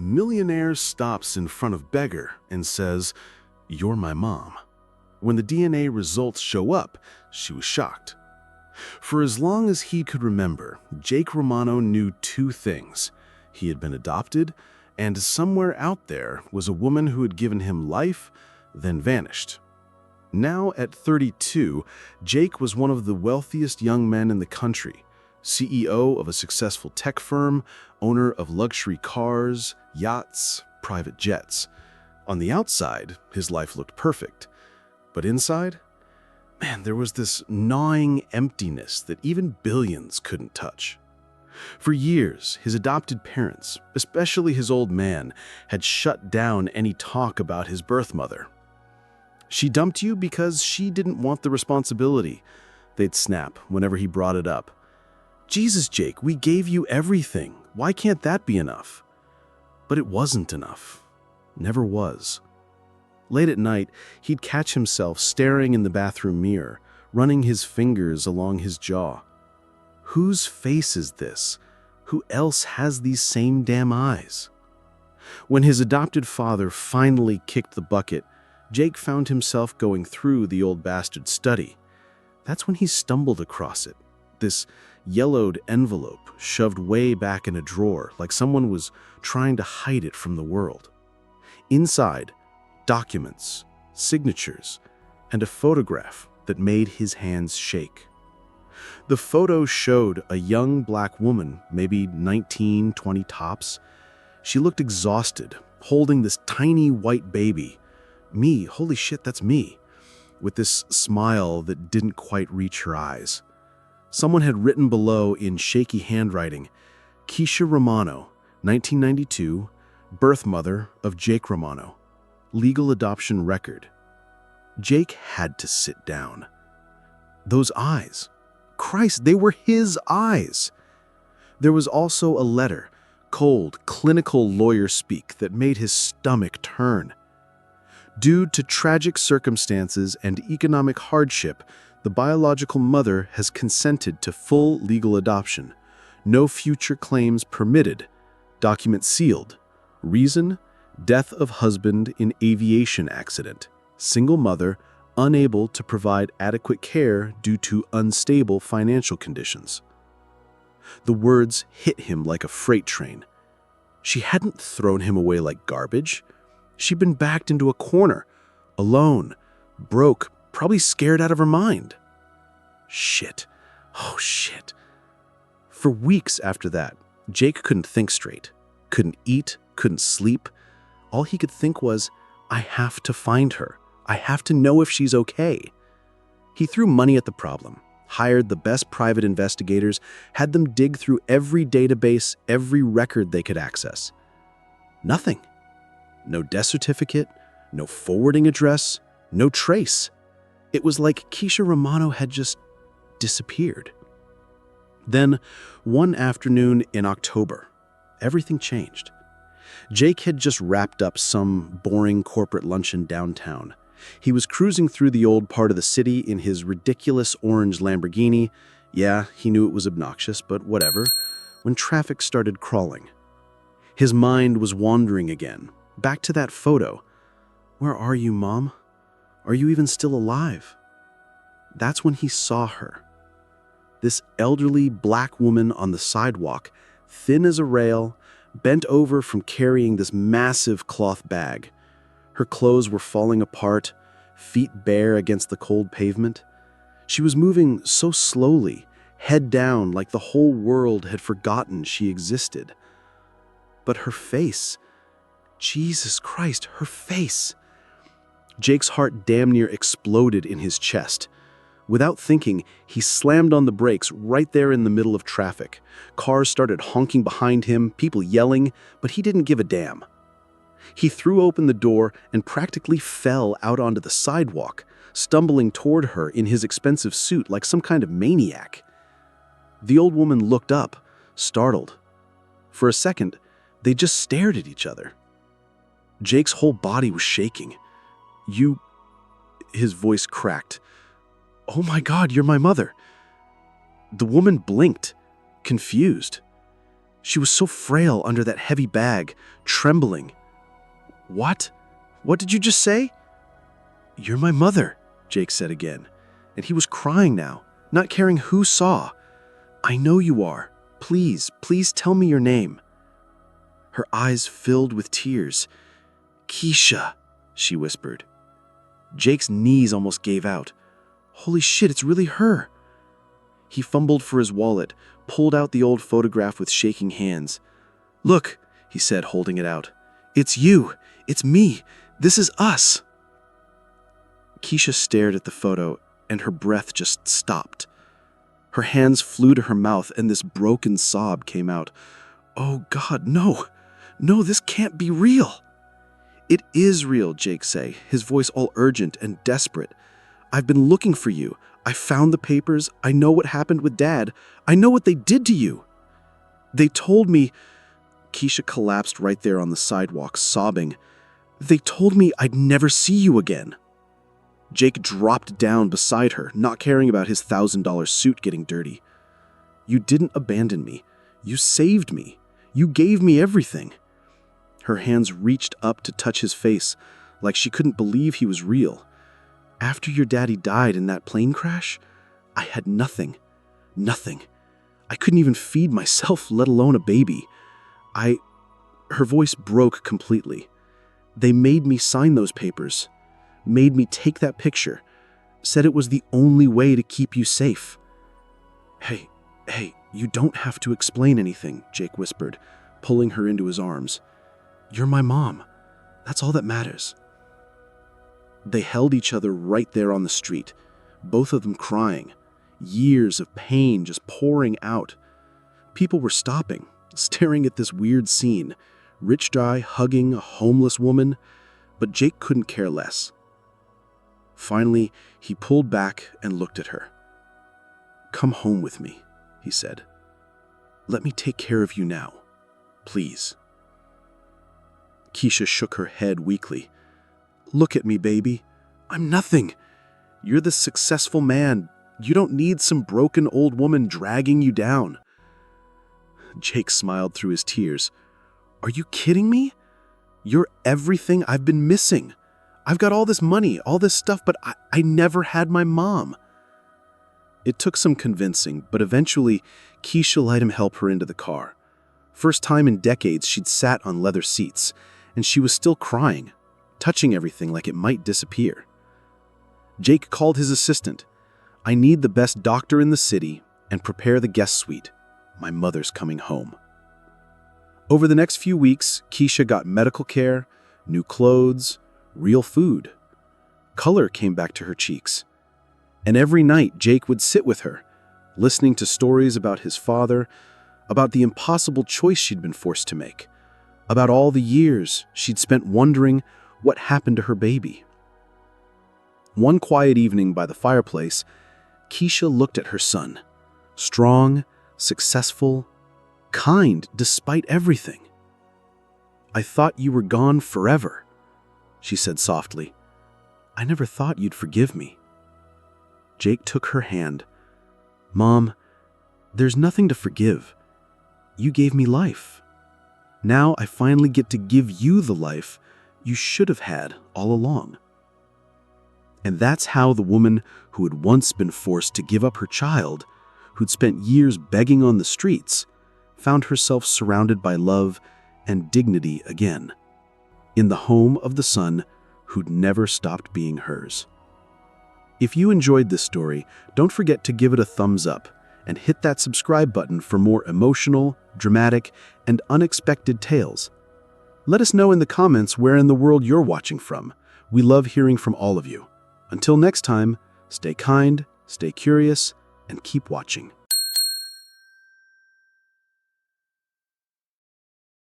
Millionaire stops in front of Beggar and says, "You're my mom." When the DNA results show up, she was shocked. For as long as he could remember, Jake Romano knew two things. He had been adopted, and somewhere out there was a woman who had given him life, then vanished. Now at 32, Jake was one of the wealthiest young men in the country, CEO of a successful tech firm, owner of luxury cars, yachts, private jets. On the outside, his life looked perfect. But inside, man, there was this gnawing emptiness that even billions couldn't touch. For years, his adopted parents, especially his old man, had shut down any talk about his birth mother. "She dumped you because she didn't want the responsibility," they'd snap whenever he brought it up. "Jesus, Jake, we gave you everything. Why can't that be enough?" But it wasn't enough. Never was. Late at night, he'd catch himself staring in the bathroom mirror, running his fingers along his jaw. Whose face is this? Who else has these same damn eyes? When his adopted father finally kicked the bucket, Jake found himself going through the old bastard's study. That's when he stumbled across it. This yellowed envelope shoved way back in a drawer, like someone was trying to hide it from the world. Inside, documents, signatures, and a photograph that made his hands shake. The photo showed a young black woman, maybe 19, 20 tops. She looked exhausted, holding this tiny white baby. Me, holy shit, that's me, with this smile that didn't quite reach her eyes. Someone had written below in shaky handwriting, "Keisha Romano, 1992, birth mother of Jake Romano. Legal adoption record." Jake had to sit down. Those eyes. Christ, they were his eyes. There was also a letter, cold, clinical lawyer speak that made his stomach turn. Due to tragic circumstances and economic hardship, the biological mother has consented to full legal adoption. No future claims permitted. Document sealed. Reason: death of husband in aviation accident. Single mother, unable to provide adequate care due to unstable financial conditions. The words hit him like a freight train. She hadn't thrown him away like garbage. She'd been backed into a corner, alone, broke, probably scared out of her mind. Shit. Oh, shit. For weeks after that, Jake couldn't think straight, couldn't eat, couldn't sleep. All he could think was, I have to find her. I have to know if she's okay. He threw money at the problem, hired the best private investigators, had them dig through every database, every record they could access. Nothing. No death certificate, no forwarding address, no trace. It was like Keisha Romano had just disappeared. Then, one afternoon in October, everything changed. Jake had just wrapped up some boring corporate luncheon downtown. He was cruising through the old part of the city in his ridiculous orange Lamborghini. Yeah, he knew it was obnoxious, but whatever, when traffic started crawling. His mind was wandering again, back to that photo. Where are you, Mom? Are you even still alive? That's when he saw her. This elderly black woman on the sidewalk, thin as a rail, bent over from carrying this massive cloth bag. Her clothes were falling apart, feet bare against the cold pavement. She was moving so slowly, head down, like the whole world had forgotten she existed. But her face, Jesus Christ, her face. Jake's heart damn near exploded in his chest. Without thinking, he slammed on the brakes right there in the middle of traffic. Cars started honking behind him, people yelling, but he didn't give a damn. He threw open the door and practically fell out onto the sidewalk, stumbling toward her in his expensive suit like some kind of maniac. The old woman looked up, startled. For a second, they just stared at each other. Jake's whole body was shaking. His voice cracked. "Oh my God, you're my mother." The woman blinked, confused. She was so frail under that heavy bag, trembling. What? What did you just say? You're my mother, Jake said again, and he was crying now, not caring who saw. I know you are. Please, please tell me your name. Her eyes filled with tears. Keisha, she whispered. Jake's knees almost gave out. Holy shit, it's really her. He fumbled for his wallet, pulled out the old photograph with shaking hands. Look, he said, holding it out. It's you. It's me. This is us. Keisha stared at the photo, and her breath just stopped. Her hands flew to her mouth, and this broken sob came out. Oh God, no. No, this can't be real. It is real, Jake said, his voice all urgent and desperate. I've been looking for you. I found the papers. I know what happened with Dad. I know what they did to you. They told me... Keisha collapsed right there on the sidewalk, sobbing. They told me I'd never see you again. Jake dropped down beside her, not caring about his $1,000 suit getting dirty. You didn't abandon me. You saved me. You gave me everything. Her hands reached up to touch his face, like she couldn't believe he was real. After your daddy died in that plane crash, I had nothing. Nothing. I couldn't even feed myself, let alone a baby. Her voice broke completely. They made me sign those papers, made me take that picture, said it was the only way to keep you safe. Hey, you don't have to explain anything, Jake whispered, pulling her into his arms. You're my mom. That's all that matters. They held each other right there on the street, both of them crying, years of pain just pouring out. People were stopping, staring at this weird scene, rich guy hugging a homeless woman, but Jake couldn't care less. Finally, he pulled back and looked at her. Come home with me, he said. Let me take care of you now, please. Keisha shook her head weakly. Look at me, baby. I'm nothing. You're the successful man. You don't need some broken old woman dragging you down. Jake smiled through his tears. Are you kidding me? You're everything I've been missing. I've got all this money, all this stuff, but I never had my mom. It took some convincing, but eventually Keisha let him help her into the car. First time in decades she'd sat on leather seats, and she was still crying, touching everything like it might disappear. Jake called his assistant. I need the best doctor in the city and prepare the guest suite. My mother's coming home. Over the next few weeks, Keisha got medical care, new clothes, real food. Color came back to her cheeks. And every night, Jake would sit with her, listening to stories about his father, about the impossible choice she'd been forced to make, about all the years she'd spent wondering what happened to her baby. One quiet evening by the fireplace, Keisha looked at her son, strong, successful, kind despite everything. I thought you were gone forever, she said softly. I never thought you'd forgive me. Jake took her hand. Mom, there's nothing to forgive. You gave me life. Now I finally get to give you the life you should have had all along. And that's how the woman who had once been forced to give up her child, who'd spent years begging on the streets, found herself surrounded by love and dignity again, in the home of the son who'd never stopped being hers. If you enjoyed this story, don't forget to give it a thumbs up and hit that subscribe button for more emotional, dramatic, and unexpected tales. Let us know in the comments where in the world you're watching from. We love hearing from all of you. Until next time, stay kind, stay curious, and keep watching.